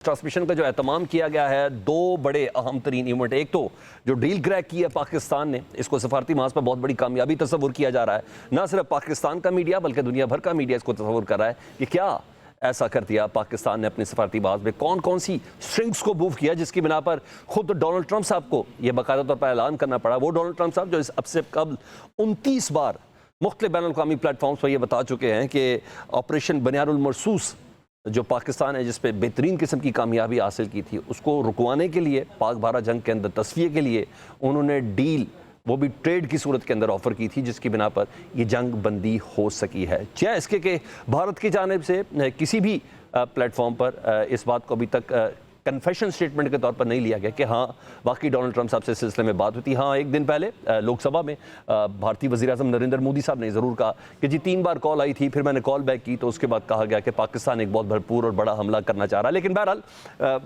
Transmission का जो एहतमाम किया गया है, दो बड़े अहम तरीन इवेंट। एक तो जो डील क्रैक की है पाकिस्तान ने, इसको सफारती मास पर बहुत बड़ी कामयाबी तस्वुर किया जा रहा है। ना सिर्फ पाकिस्तान का मीडिया बल्कि दुनिया भर का मीडिया इसको तस्वुर कर रहा है कि क्या ऐसा कर दिया पाकिस्तान ने अपने सफारती बाज में, कौन कौन सी स्ट्रिंग्स को मूव किया जिसकी बिना पर खुद डोनाल्ड ट्रंप साहब को यह बाकायदा तौर पर ऐलान करना पड़ा। वो डोनाल्ड ट्रंप साहब जो अब से कबल 29 बार मुख्तलिफ बैनुल-अक़वामी प्लेटफॉर्म्स पर यह बता चुके हैं कि ऑपरेशन बनियानुल मरसूस जो पाकिस्तान है जिस पे बेहतरीन किस्म की कामयाबी हासिल की थी, उसको रुकवाने के लिए, पाक भारत जंग के अंदर तस्फिये के लिए उन्होंने डील, वो भी ट्रेड की सूरत के अंदर ऑफ़र की थी, जिसकी बिना पर ये जंग बंदी हो सकी है। चाहे इसके कि भारत की जानिब से किसी भी प्लेटफॉर्म पर इस बात को अभी तक कन्फेशन स्टेटमेंट के तौर पर नहीं लिया गया कि हाँ वाकई डोनाल्ड ट्रंप साहब से इस सिलसिले में बात हुई थी। हाँ, एक दिन पहले लोकसभा में भारतीय वज़ीर-ए-आज़म नरेंद्र मोदी साहब ने ज़रूर कहा कि जी 3 बार कॉल आई थी, फिर मैंने कॉल बैक की तो उसके बाद कहा गया कि पाकिस्तान एक बहुत भरपूर और बड़ा हमला करना चाह रहा है। लेकिन बहरहाल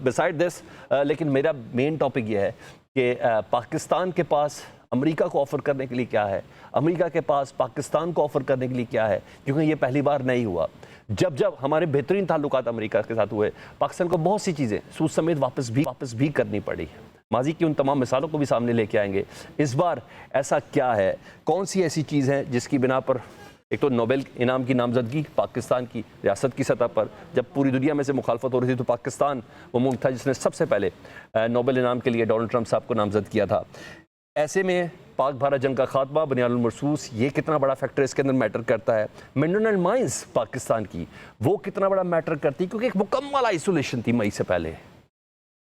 बिसाइड दिस, लेकिन मेरा मेन टॉपिक ये है कि पाकिस्तान के पास अमेरिका को ऑफ़र करने के लिए क्या है, अमेरिका के पास पाकिस्तान को ऑफ़र करने के लिए क्या है, क्योंकि ये पहली बार नहीं हुआ। जब जब हमारे बेहतरीन ताल्लुकात अमेरिका के साथ हुए, पाकिस्तान को बहुत सी चीज़ें सूद समेत वापस भी करनी पड़ी। माजी की उन तमाम मिसालों को भी सामने लेके आएंगे। इस बार ऐसा क्या है, कौन सी ऐसी चीज़ है जिसकी बिना पर एक तो नोबेल इनाम की नामजदगी पाकिस्तान की रियासत की सतह पर, जब पूरी दुनिया में से मुखालफत हो रही थी तो पाकिस्तान वो मुल्क था जिसने सबसे पहले नोबेल इनाम के लिए डोनाल्ड ट्रंप साहब को नामजद किया था। ऐसे में पाक भारत जंग का खात्मा, बनियानुल मरसूस, ये कितना बड़ा फैक्टर इसके अंदर मैटर करता है। मिनरल माइंस पाकिस्तान की वो कितना बड़ा मैटर करती है, क्योंकि एक मुकम्मल आइसोलेशन थी मई से पहले।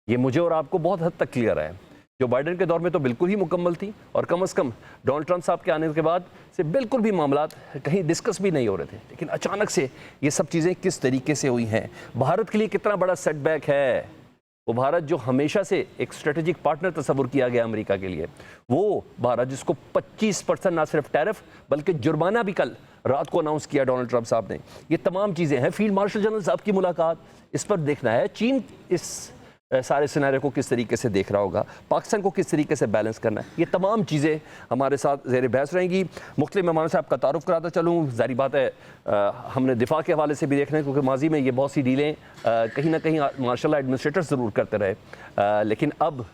ये मुझे और आपको बहुत हद तक क्लियर है। जो बाइडेन के दौर में तो बिल्कुल ही मुकम्मल थी, और कम अज़ कम डोनाल्ड ट्रंप साहब के आने के बाद से बिल्कुल भी मामलात कहीं डिस्कस भी नहीं हो रहे थे। लेकिन अचानक से ये सब चीज़ें किस तरीके से हुई हैं, भारत के लिए कितना बड़ा सेटबैक है। वो भारत जो हमेशा से एक स्ट्रेटेजिक पार्टनर तस्वुर किया गया अमेरिका के लिए, वो भारत जिसको 25% ना सिर्फ टैरिफ बल्कि जुर्माना भी कल रात को अनाउंस किया डोनाल्ड ट्रंप साहब ने। ये तमाम चीज़ें हैं। फील्ड मार्शल जनरल साहब की मुलाकात, इस पर देखना है चीन इस सारे सिनेरियो को किस तरीके से देख रहा होगा, पाकिस्तान को किस तरीके से बैलेंस करना है। ये तमाम चीज़ें हमारे साथ ज़ेर बहस रहेंगी। मुख्तलिफ मेहमानों से आपका तारुफ कराता चलूँ। ज़ाहिर बात है हमने दिफा के हवाले से भी देखना है, क्योंकि माजी में ये बहुत सी डीलें कहीं ना कहीं मार्शल एडमिनिस्ट्रेटर ज़रूर करते रहे, लेकिन अब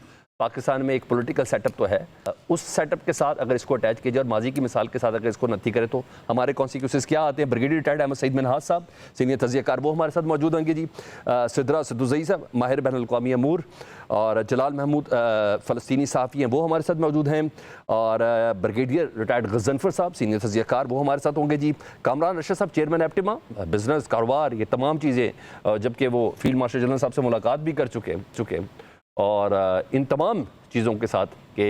पाकिस्तान में एक पॉलिटिकल सेटअप तो है। उस सेटअप के साथ अगर इसको अटैच किया जाए और माजी की मिसाल के साथ अगर इसको नत्थी करें तो हमारे कॉन्सिक्वेंसेस क्या आते हैं। ब्रिगेडियर रिटायर्ड अहमद सईद मिनहाज साहब, सीनियर तज़कियाकार, वो हमारे साथ मौजूद होंगे जी। सिद्रा सिद्दुज़ई साहब, माहिर बैनुल-अक़वामी अमूर, और जलाल महमूद फ़लस्तीनी सहाफ़ी हैं, वो हमारे साथ मौजूद हैं। और ब्रिगेडियर रिटायर्ड गज़नफ़र साहब, सीनियर तज़कियाकार, वो हमारे साथ होंगे जी। कामरान रशीद साहब, चेयरमैन एप्टिमा, बिज़नेस, कारोबार, ये तमाम चीज़ें, जबकि वो फील्ड मार्शल जनरल साहब से मुलाकात भी कर चुके। और इन तमाम चीज़ों के साथ कि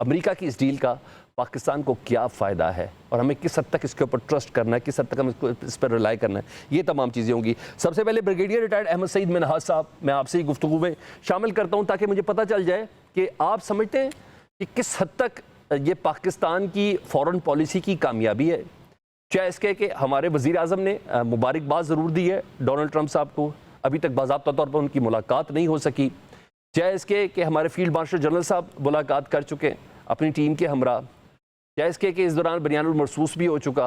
अमेरिका की इस डील का पाकिस्तान को क्या फ़ायदा है और हमें किस हद तक इसके ऊपर ट्रस्ट करना है, किस हद तक हमें इस पर रिलाई करना है, ये तमाम चीज़ें होंगी। सबसे पहले ब्रिगेडियर रिटायर्ड अहमद सईद मिनहाज साहब, मैं आपसे ही गुफ्तगू में शामिल करता हूँ ताकि मुझे पता चल जाए कि आप समझते हैं कि किस हद तक ये पाकिस्तान की फ़ॉरेन पॉलिसी की कामयाबी है। चाहे इसके कि हमारे वज़ीर-ए-आज़म ने मुबारकबाद ज़रूर दी है डोनाल्ड ट्रंप साहब को, अभी तक बाज़ाब्ता तौर पर उनकी मुलाकात नहीं हो सकी। चाहे इसके कि हमारे फील्ड मार्शल जनरल साहब मुलाकात कर चुके अपनी टीम के हमरा, चाहे इसके कि इस दौरान बनियानुल मरसूस भी हो चुका,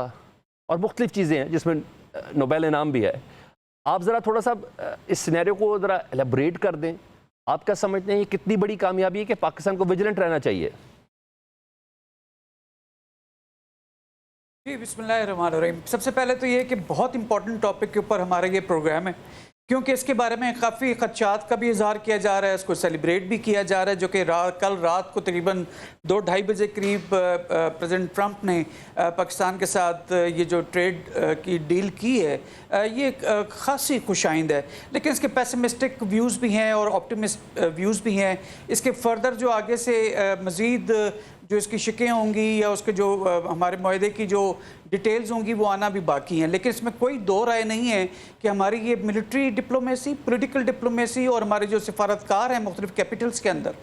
और मुख्तलिफ चीज़ें हैं जिसमें नोबेल इनाम भी है। आप ज़रा थोड़ा सा इस सिनेरियो को ज़रा एलेबरेट कर दें। आप क्या समझते हैं ये कितनी बड़ी कामयाबी है कि पाकिस्तान को विजिलेंट रहना चाहिए? जी, बिस्मिल्लाहिर्रहमानिर्रहीम। सबसे पहले तो ये कि बहुत इंपॉर्टेंट टॉपिक के ऊपर हमारा ये प्रोग्राम है, क्योंकि इसके बारे में काफ़ी खदशात का भी इजहार किया जा रहा है, इसको सेलिब्रेट भी किया जा रहा है, जो कि कल रात को तकरीबन 2-2:30 बजे करीब प्रेसिडेंट ट्रंप ने पाकिस्तान के साथ ये जो ट्रेड की डील की है, ये खासी खुशाइंद है। लेकिन इसके पेसिमिस्टिक व्यूज़ भी हैं और ऑप्टिमिस्ट व्यूज़ भी हैं। इसके फर्दर जो आगे से मज़ीद जो इसकी शिकें होंगी या उसके जो हमारे मुआहदे की जो डिटेल्स होंगी वो आना भी बाकी हैं। लेकिन इसमें कोई दो राय नहीं है कि हमारी ये मिलिट्री डिप्लोमेसी, पॉलिटिकल डिप्लोमेसी और हमारे जो सिफारतकार हैं मुख्तलिफ कैपिटल्स के अंदर,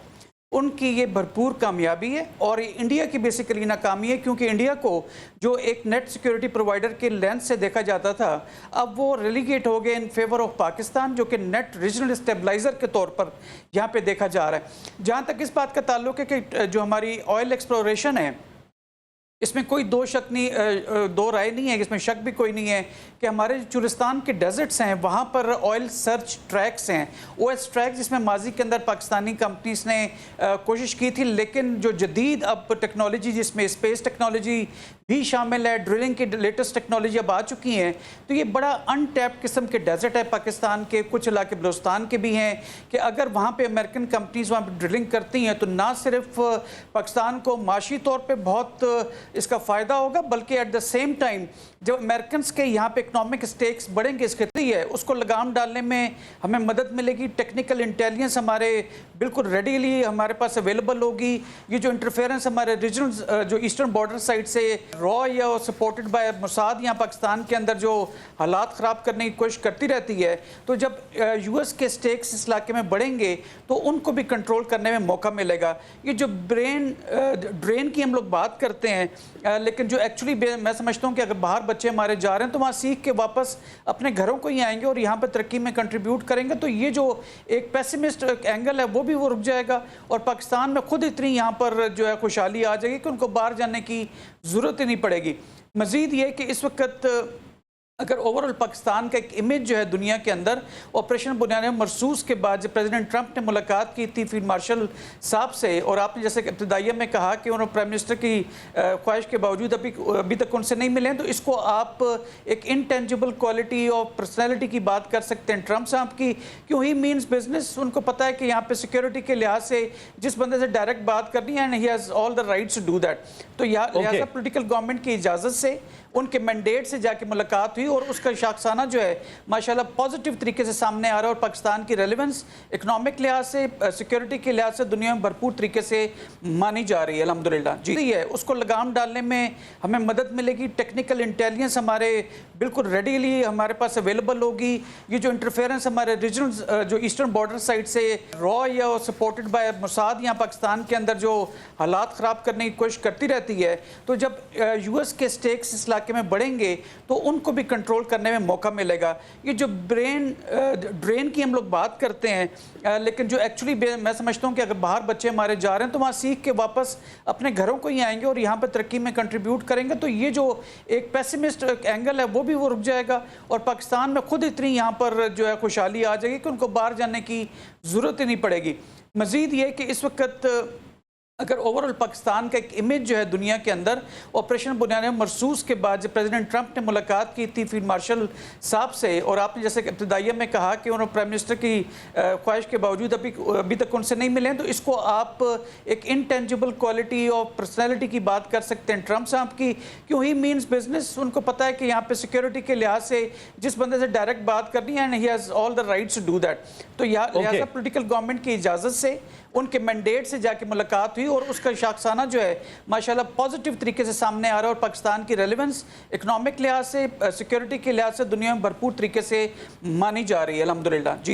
उनकी ये भरपूर कामयाबी है। और इंडिया की बेसिकली नाकामी है, क्योंकि इंडिया को जो एक नेट सिक्योरिटी प्रोवाइडर के लेंस से देखा जाता था, अब वो रेलीगेट हो गए इन फेवर ऑफ पाकिस्तान, जो कि नेट रीजनल स्टेबलाइजर के तौर पर यहाँ पे देखा जा रहा है। जहाँ तक इस बात का ताल्लुक है कि जो हमारी ऑयल एक्सप्लोरेशन है इसमें कोई दो शक नहीं, दो राय नहीं है, इसमें शक भी कोई नहीं है कि हमारे चुलिस्तान के डेजर्ट्स हैं वहाँ पर ऑयल सर्च ट्रैक्स हैं, ओएस ट्रैक, जिसमें माजी के अंदर पाकिस्तानी कंपनीज ने कोशिश की थी, लेकिन जो जदीद अब टेक्नोलॉजी जिसमें स्पेस टेक्नोलॉजी भी शामिल है, ड्रिलिंग की लेटेस्ट टेक्नोलॉजी अब आ चुकी हैं, तो ये बड़ा अनटैप्ड किस्म के डेजर्ट है पाकिस्तान के, कुछ इलाके बलूचिस्तान के भी हैं, कि अगर वहाँ पे अमेरिकन कंपनीज वहाँ पे ड्रिलिंग करती हैं तो ना सिर्फ पाकिस्तान को माशी तौर पे बहुत इसका फ़ायदा होगा, बल्कि एट द सेम टाइम जब अमेरिकन के यहाँ पे इकोनॉमिक स्टेक्स बढ़ेंगे, इस खतरी है उसको लगाम डालने में हमें मदद मिलेगी। टेक्निकल इंटेलिजेंस हमारे बिल्कुल रेडीली हमारे पास अवेलेबल होगी। ये जो इंटरफेरेंस हमारे रीजनल जो ईस्टर्न बॉर्डर साइड से रॉ या सपोर्टेड बाय मोसाद यहाँ पाकिस्तान के अंदर जो हालात ख़राब करने की कोशिश करती रहती है, तो जब यूएस के स्टेक्स इस इलाके में बढ़ेंगे तो उनको भी कंट्रोल करने में मौका मिलेगा। ये जो ड्रेन की हम लोग बात करते हैं, लेकिन जो एक्चुअली मैं समझता हूँ कि अगर बाहर बच्चे हमारे जा रहे हैं तो वहाँ सीख के वापस अपने घरों को ही आएंगे और यहाँ पर तरक्की में कंट्रीब्यूट करेंगे, तो ये जो एक पेसिमिस्ट एंगल है वो रुक जाएगा और पाकिस्तान में खुद इतनी यहाँ पर जो है खुशहाली आ जाएगी कि उनको बाहर जाने की ज़रूरत ही नहीं पड़ेगी। मज़ीद ये कि इस वक्त अगर ओवरऑल पाकिस्तान का एक इमेज जो है दुनिया के अंदर, ऑपरेशन बुनियाद मरसूस के बाद जब प्रेसिडेंट ट्रंप ने मुलाकात की थी फील्ड मार्शल साहब से, और आपने जैसे इब्तिदाइया में कहा कि उन्होंने प्राइम मिनिस्टर की ख्वाहिश के बावजूद अभी तक उनसे नहीं मिले हैं, तो इसको आप एक इनटेंजिबल क्वालिटी और पर्सनैलिटी की बात कर सकते हैं ट्रंप साहब की, क्यों ही मीन्स बिजनेस। उनको पता है कि यहाँ पे सिक्योरिटी के लिहाज से जिस बंदे से डायरेक्ट बात करनी है, and he has all the rights to do that. तो लिहाजा पोलिटिकल गवर्नमेंट की इजाज़त से, उनके मैंडेट से जाके मुलाकात हुई और उसका शाखसाना जो है माशाल्लाह पॉजिटिव तरीके से सामने आ रहा है और पाकिस्तान की रेलेवेंस इकोनॉमिक लिहाज से, सिक्योरिटी के लिहाज से दुनिया में भरपूर तरीके से मानी जा रही है अल्हम्दुलिल्लाह जी। है उसको लगाम डालने में हमें मदद मिलेगी। टेक्निकल इंटेलिजेंस हमारे बिल्कुल रेडीली हमारे पास अवेलेबल होगी। ये जो इंटरफेरेंस हमारे रीजनल जो ईस्टर्न बॉर्डर साइड से रॉ या सपोर्टेड बाय मोसाद यहाँ पाकिस्तान के अंदर जो हालात ख़राब करने की कोशिश करती रहती है, तो जब यूएस के स्टेक्स इस इलाके में बढ़ेंगे तो उनको भी कंट्रोल करने में मौका मिलेगा। ये जो ड्रेन की हम लोग बात करते हैं, लेकिन जो एक्चुअली मैं समझता हूँ कि अगर बाहर बच्चे हमारे जा रहे हैं तो वहाँ सीख के वापस अपने घरों को ही आएंगे और यहाँ पर तरक्की में कंट्रीब्यूट करेंगे, तो ये जो एक पेसिमिस्ट एंगल है वो रुक जाएगा और पाकिस्तान में खुद इतनी यहाँ पर जो है खुशहाली आ जाएगी कि उनको बाहर जाने की ज़रूरत ही नहीं पड़ेगी। मज़ीद ये कि इस वक्त अगर ओवरऑल पाकिस्तान का एक इमेज जो है दुनिया के अंदर, ऑपरेशन बुनियाद मरसूस के बाद जब प्रेसिडेंट ट्रंप ने मुलाकात की थी फील्ड मार्शल साहब से, और आपने जैसे इब्तिदाइया में कहा कि उन्होंने प्राइम मिनिस्टर की ख्वाहिश के बावजूद अभी तक उनसे नहीं मिले हैं, तो इसको आप एक इनटेंजिबल क्वालिटी और पर्सनैलिटी की बात कर सकते हैं ट्रंप साहब की, क्यों ही मीन्स बिजनेस। उनको पता है कि यहाँ पे सिक्योरिटी के लिहाज से जिस बंदे से डायरेक्ट बात करनी है, and he has all the rights to do that. तो लिहाजा पोलिटिकल गवर्नमेंट की इजाज़त से, उनके मैंडेट से जाके मुलाकात हुई और उसका शाखसाना जो है माशाल्लाह पॉजिटिव तरीके से सामने आ रहा है और पाकिस्तान की रेलेवेंस इकोनॉमिक लिहाज से, सिक्योरिटी के लिहाज से दुनिया में भरपूर तरीके से मानी जा रही है अल्हम्दुलिल्लाह जी।